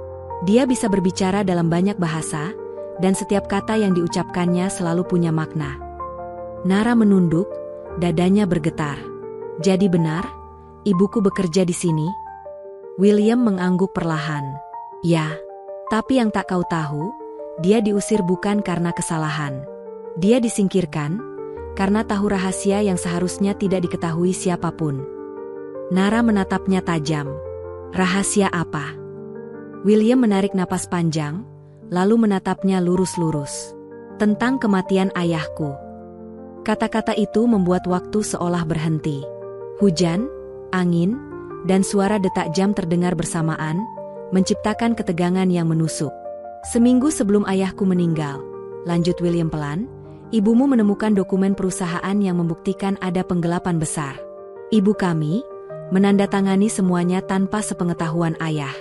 Dia bisa berbicara dalam banyak bahasa, dan setiap kata yang diucapkannya selalu punya makna." Nara menunduk, dadanya bergetar. "Jadi benar, ibuku bekerja di sini?" William mengangguk perlahan. "Ya, tapi yang tak kau tahu, dia diusir bukan karena kesalahan. Dia disingkirkan karena tahu rahasia yang seharusnya tidak diketahui siapapun." Nara menatapnya tajam. "Rahasia apa?" William menarik napas panjang, lalu menatapnya lurus-lurus. "Tentang kematian ayahku." Kata-kata itu membuat waktu seolah berhenti. Hujan, angin, dan suara detak jam terdengar bersamaan, menciptakan ketegangan yang menusuk. "Seminggu sebelum ayahku meninggal," lanjut William pelan, "ibumu menemukan dokumen perusahaan yang membuktikan ada penggelapan besar. Ibu kami menandatangani semuanya tanpa sepengetahuan ayah.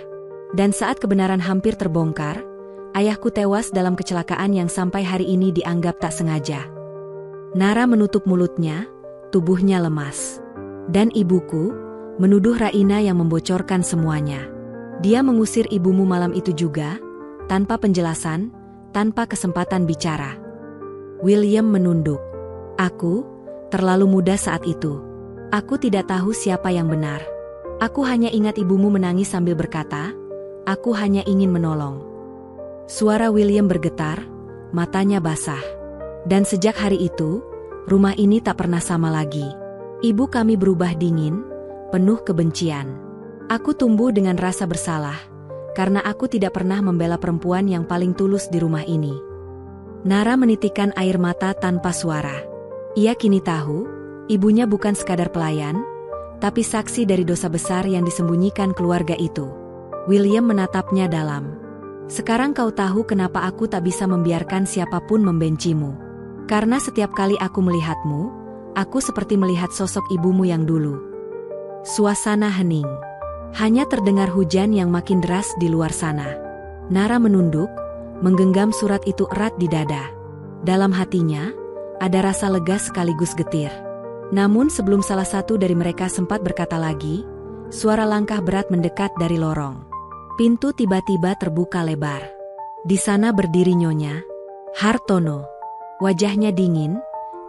Dan saat kebenaran hampir terbongkar, ayahku tewas dalam kecelakaan yang sampai hari ini dianggap tak sengaja." Nara menutup mulutnya, tubuhnya lemas. "Dan ibuku menuduh Raina yang membocorkan semuanya. Dia mengusir ibumu malam itu juga, tanpa penjelasan, tanpa kesempatan bicara." William menunduk. "Aku terlalu muda saat itu. Aku tidak tahu siapa yang benar. Aku hanya ingat ibumu menangis sambil berkata, 'Aku hanya ingin menolong.'" Suara William bergetar, matanya basah. "Dan sejak hari itu, rumah ini tak pernah sama lagi. Ibu kami berubah dingin, penuh kebencian. Aku tumbuh dengan rasa bersalah, karena aku tidak pernah membela perempuan yang paling tulus di rumah ini." Nara menitikkan air mata tanpa suara. Ia kini tahu, ibunya bukan sekadar pelayan, tapi saksi dari dosa besar yang disembunyikan keluarga itu. William menatapnya dalam. "Sekarang kau tahu kenapa aku tak bisa membiarkan siapapun membencimu. Karena setiap kali aku melihatmu, aku seperti melihat sosok ibumu yang dulu." Suasana hening. Hanya terdengar hujan yang makin deras di luar sana. Nara menunduk, menggenggam surat itu erat di dada. Dalam hatinya, ada rasa lega sekaligus getir. Namun sebelum salah satu dari mereka sempat berkata lagi, suara langkah berat mendekat dari lorong. Pintu tiba-tiba terbuka lebar. Di sana berdiri Nyonya Hartono. Wajahnya dingin,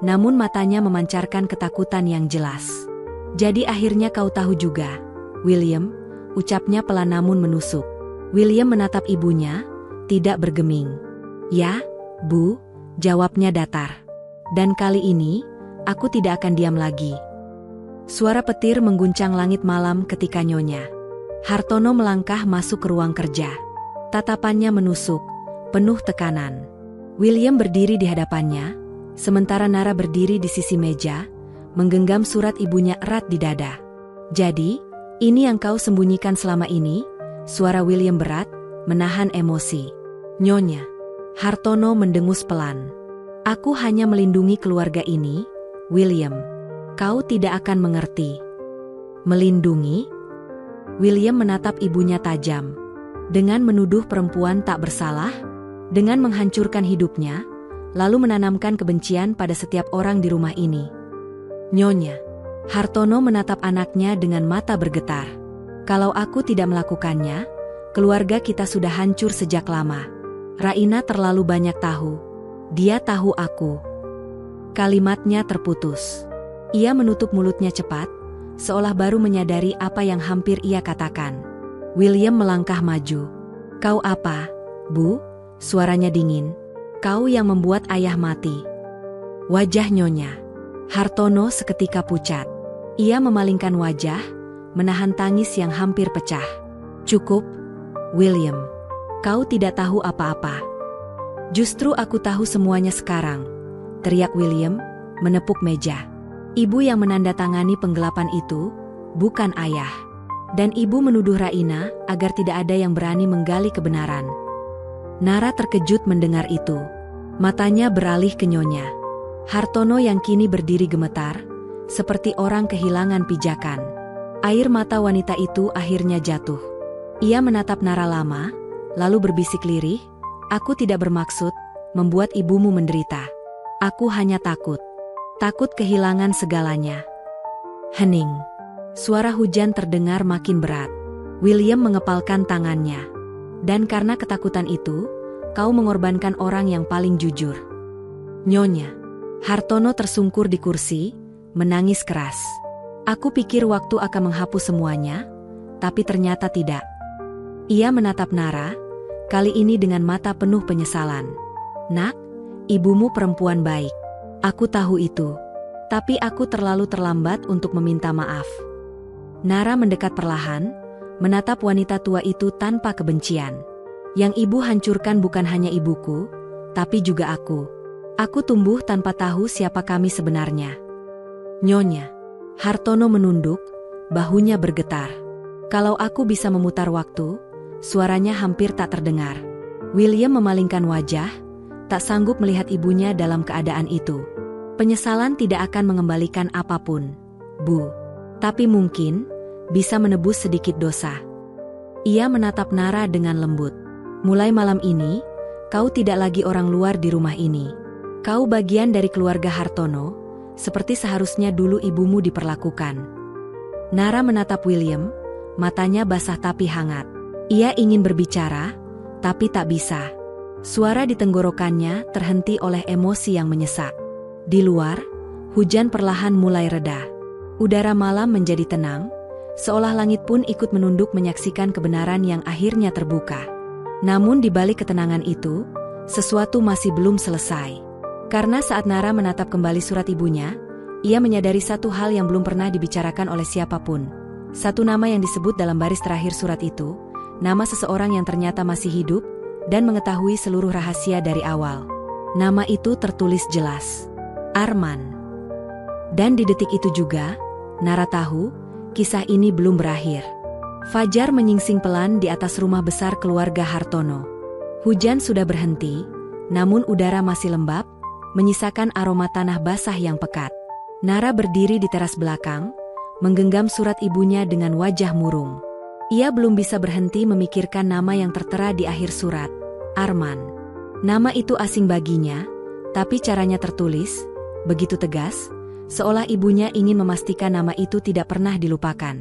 namun matanya memancarkan ketakutan yang jelas. "Jadi akhirnya kau tahu juga, William," ucapnya pelan namun menusuk. William menatap ibunya, tidak bergeming. "Ya, Bu," jawabnya datar. "Dan kali ini, aku tidak akan diam lagi." Suara petir mengguncang langit malam ketika Nyonya Hartono melangkah masuk ke ruang kerja. Tatapannya menusuk, penuh tekanan. William berdiri di hadapannya, sementara Nara berdiri di sisi meja, menggenggam surat ibunya erat di dada. "Jadi, ini yang kau sembunyikan selama ini?" Suara William berat, menahan emosi. "Nyonya Hartono mendengus pelan. Aku hanya melindungi keluarga ini, William. Kau tidak akan mengerti." "Melindungi?" William menatap ibunya tajam. "Dengan menuduh perempuan tak bersalah? Dengan menghancurkan hidupnya, lalu menanamkan kebencian pada setiap orang di rumah ini?" Nyonya Hartono menatap anaknya dengan mata bergetar. "Kalau aku tidak melakukannya, keluarga kita sudah hancur sejak lama. Raina terlalu banyak tahu. Dia tahu aku." Kalimatnya terputus. Ia menutup mulutnya cepat, seolah baru menyadari apa yang hampir ia katakan. William melangkah maju. Kau apa, Bu? Suaranya dingin. Kau yang membuat ayah mati. Wajah Nyonya Hartono seketika pucat. Ia memalingkan wajah, menahan tangis yang hampir pecah. Cukup, William. Kau tidak tahu apa-apa. Justru aku tahu semuanya sekarang, teriak William, menepuk meja. Ibu yang menandatangani penggelapan itu, bukan ayah. Dan ibu menuduh Raina agar tidak ada yang berani menggali kebenaran. Nara terkejut mendengar itu. Matanya beralih ke Nyonya Hartono yang kini berdiri gemetar, seperti orang kehilangan pijakan. Air mata wanita itu akhirnya jatuh. Ia menatap Nara lama, lalu berbisik lirih, "Aku tidak bermaksud membuat ibumu menderita. Aku hanya takut. Takut kehilangan segalanya." Hening. Suara hujan terdengar makin berat. William mengepalkan tangannya. "Dan karena ketakutan itu, kau mengorbankan orang yang paling jujur." Nyonya Hartono tersungkur di kursi, menangis keras. "Aku pikir waktu akan menghapus semuanya, tapi ternyata tidak." Ia menatap Nara, kali ini dengan mata penuh penyesalan. "Nak, ibumu perempuan baik. Aku tahu itu. Tapi aku terlalu terlambat untuk meminta maaf." Nara mendekat perlahan, menatap wanita tua itu tanpa kebencian. "Yang ibu hancurkan bukan hanya ibuku, tapi juga aku. Aku tumbuh tanpa tahu siapa kami sebenarnya." Nyonya Hartono menunduk, bahunya bergetar. "Kalau aku bisa memutar waktu," suaranya hampir tak terdengar. William memalingkan wajah, tak sanggup melihat ibunya dalam keadaan itu. "Penyesalan tidak akan mengembalikan apapun, Bu. Tapi mungkin bisa menebus sedikit dosa." Ia menatap Nara dengan lembut. "Mulai malam ini, kau tidak lagi orang luar di rumah ini. Kau bagian dari keluarga Hartono, seperti seharusnya dulu ibumu diperlakukan." Nara menatap William, matanya basah tapi hangat. Ia ingin berbicara, tapi tak bisa. Suara di tenggorokannya terhenti oleh emosi yang menyesak. Di luar, hujan perlahan mulai reda. Udara malam menjadi tenang, seolah langit pun ikut menunduk menyaksikan kebenaran yang akhirnya terbuka. Namun di balik ketenangan itu, sesuatu masih belum selesai. Karena saat Nara menatap kembali surat ibunya, ia menyadari satu hal yang belum pernah dibicarakan oleh siapapun. Satu nama yang disebut dalam baris terakhir surat itu, nama seseorang yang ternyata masih hidup, dan mengetahui seluruh rahasia dari awal. Nama itu tertulis jelas. Arman. Dan di detik itu juga, Nara tahu, kisah ini belum berakhir. Fajar menyingsing pelan di atas rumah besar keluarga Hartono. Hujan sudah berhenti, namun udara masih lembab, menyisakan aroma tanah basah yang pekat. Nara berdiri di teras belakang, menggenggam surat ibunya dengan wajah murung. Ia belum bisa berhenti memikirkan nama yang tertera di akhir surat, Arman. Nama itu asing baginya, tapi caranya tertulis, begitu tegas, seolah ibunya ingin memastikan nama itu tidak pernah dilupakan.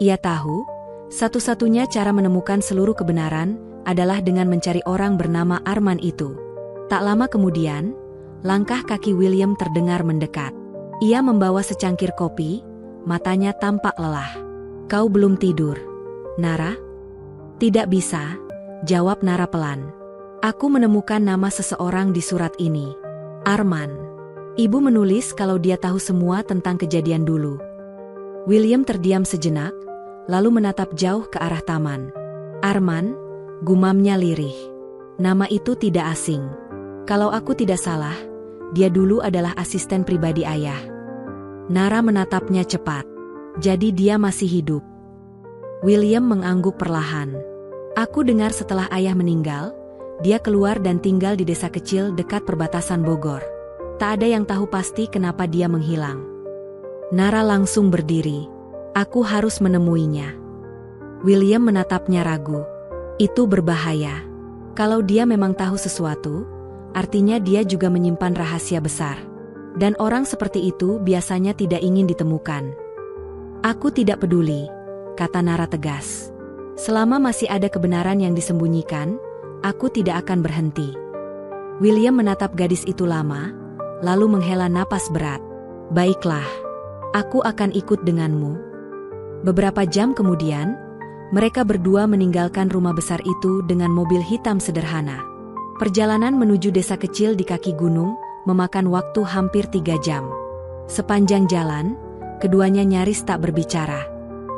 Ia tahu, satu-satunya cara menemukan seluruh kebenaran adalah dengan mencari orang bernama Arman itu. Tak lama kemudian, langkah kaki William terdengar mendekat. Ia membawa secangkir kopi, matanya tampak lelah. "Kau belum tidur, Nara?" "Tidak bisa," jawab Nara pelan. "Aku menemukan nama seseorang di surat ini. Arman. Ibu menulis kalau dia tahu semua tentang kejadian dulu." William terdiam sejenak, lalu menatap jauh ke arah taman. "Arman," gumamnya lirih. "Nama itu tidak asing. Kalau aku tidak salah, dia dulu adalah asisten pribadi ayah." Nara menatapnya cepat. "Jadi dia masih hidup?" William mengangguk perlahan. "Aku dengar setelah ayah meninggal, dia keluar dan tinggal di desa kecil dekat perbatasan Bogor. Tak ada yang tahu pasti kenapa dia menghilang." Nara langsung berdiri. "Aku harus menemuinya." William menatapnya ragu. "Itu berbahaya. Kalau dia memang tahu sesuatu, artinya dia juga menyimpan rahasia besar. Dan orang seperti itu biasanya tidak ingin ditemukan." "Aku tidak peduli," kata Nara tegas. "Selama masih ada kebenaran yang disembunyikan, aku tidak akan berhenti." William menatap gadis itu lama, lalu menghela napas berat. "Baiklah, aku akan ikut denganmu." Beberapa jam kemudian, Mereka berdua meninggalkan rumah besar itu dengan mobil hitam sederhana. Perjalanan menuju desa kecil di kaki gunung memakan waktu hampir 3 jam. Sepanjang jalan, keduanya nyaris tak berbicara.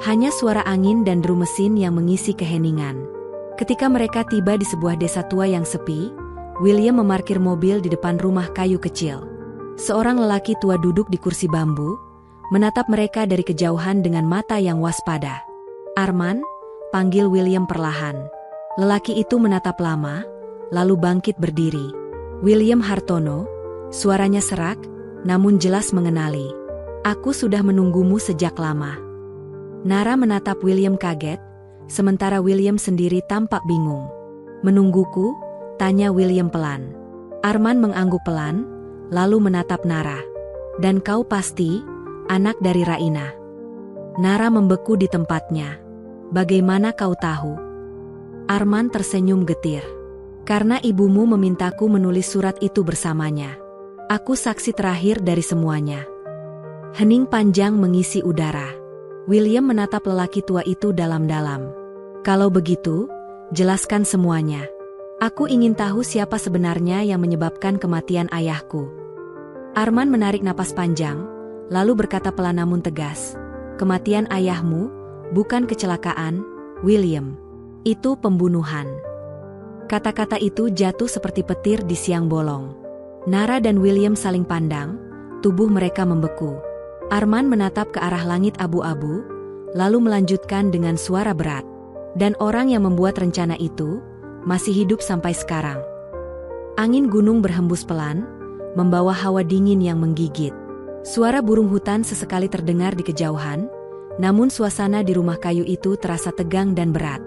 Hanya suara angin dan deru mesin yang mengisi keheningan. Ketika mereka tiba di sebuah desa tua yang sepi, William memarkir mobil di depan rumah kayu kecil. Seorang lelaki tua duduk di kursi bambu, menatap mereka dari kejauhan dengan mata yang waspada. "Arman," panggil William perlahan. Lelaki itu menatap lama, lalu bangkit berdiri. "William Hartono," suaranya serak, namun jelas mengenali. "Aku sudah menunggumu sejak lama." Nara menatap William kaget, sementara William sendiri tampak bingung. "Menungguku?" tanya William pelan. Arman mengangguk pelan, lalu menatap Nara. "Dan kau pasti anak dari Raina?" Nara membeku di tempatnya. "Bagaimana kau tahu?" Arman tersenyum getir. "Karena ibumu memintaku menulis surat itu bersamanya. Aku saksi terakhir dari semuanya." Hening panjang mengisi udara. William menatap lelaki tua itu dalam-dalam. "Kalau begitu, jelaskan semuanya. Aku ingin tahu siapa sebenarnya yang menyebabkan kematian ayahku." Arman menarik napas panjang, lalu berkata pelan namun tegas, "Kematian ayahmu bukan kecelakaan, William. Itu pembunuhan." Kata-kata itu jatuh seperti petir di siang bolong. Nara dan William saling pandang, tubuh mereka membeku. Arman menatap ke arah langit abu-abu, lalu melanjutkan dengan suara berat. "Dan orang yang membuat rencana itu masih hidup sampai sekarang." Angin gunung berhembus pelan, membawa hawa dingin yang menggigit. Suara burung hutan sesekali terdengar di kejauhan, namun suasana di rumah kayu itu terasa tegang dan berat.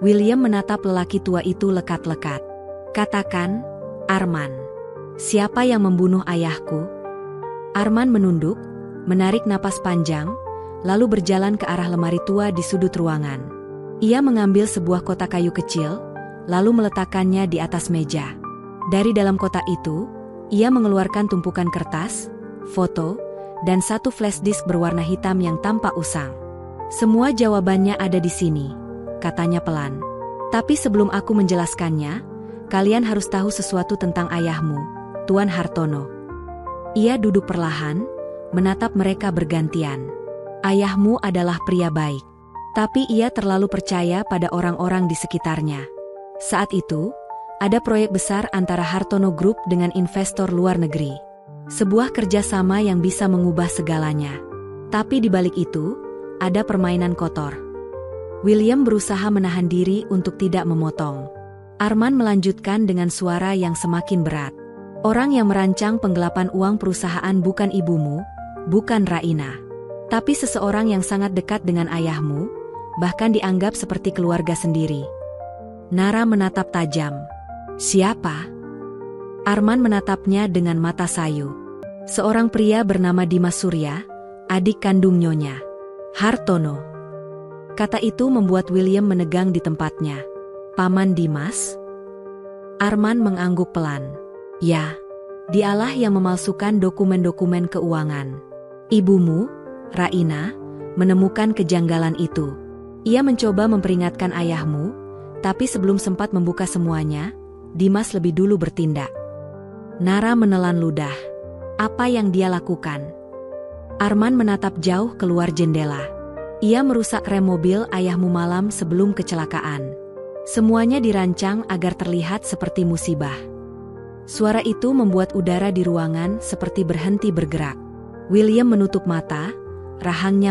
William menatap lelaki tua itu lekat-lekat. "Katakan, Arman, siapa yang membunuh ayahku?" Arman menunduk, menarik napas panjang, lalu berjalan ke arah lemari tua di sudut ruangan. Ia mengambil sebuah kotak kayu kecil, lalu meletakkannya di atas meja. Dari dalam kotak itu, ia mengeluarkan tumpukan kertas, foto, dan satu flash disk berwarna hitam yang tampak usang. "Semua jawabannya ada di sini," katanya pelan. "Tapi sebelum aku menjelaskannya, kalian harus tahu sesuatu tentang ayahmu, Tuan Hartono." Ia duduk perlahan, menatap mereka bergantian. "Ayahmu adalah pria baik, tapi ia terlalu percaya pada orang-orang di sekitarnya. Saat itu, ada proyek besar antara Hartono Group dengan investor luar negeri. Sebuah kerjasama yang bisa mengubah segalanya. Tapi di balik itu, ada permainan kotor." William berusaha menahan diri untuk tidak memotong. Arman melanjutkan dengan suara yang semakin berat. "Orang yang merancang penggelapan uang perusahaan bukan ibumu, bukan Raina, tapi seseorang yang sangat dekat dengan ayahmu, bahkan dianggap seperti keluarga sendiri." Nara menatap tajam. "Siapa?" Arman menatapnya dengan mata sayu. "Seorang pria bernama Dimas Surya, adik kandung Nyonya Hartono." Kata itu membuat William menegang di tempatnya. "Paman Dimas?" Arman mengangguk pelan. "Ya, dialah yang memalsukan dokumen-dokumen keuangan. Ibumu, Raina, menemukan kejanggalan itu. Ia mencoba memperingatkan ayahmu, tapi sebelum sempat membuka semuanya, Dimas lebih dulu bertindak." Nara menelan ludah. Apa yang dia lakukan? Arman menatap jauh keluar jendela. Ia merusak rem mobil ayahmu malam sebelum kecelakaan. Semuanya dirancang agar terlihat seperti musibah. Suara itu membuat udara di ruangan seperti berhenti bergerak. William menutup mata, rahangnya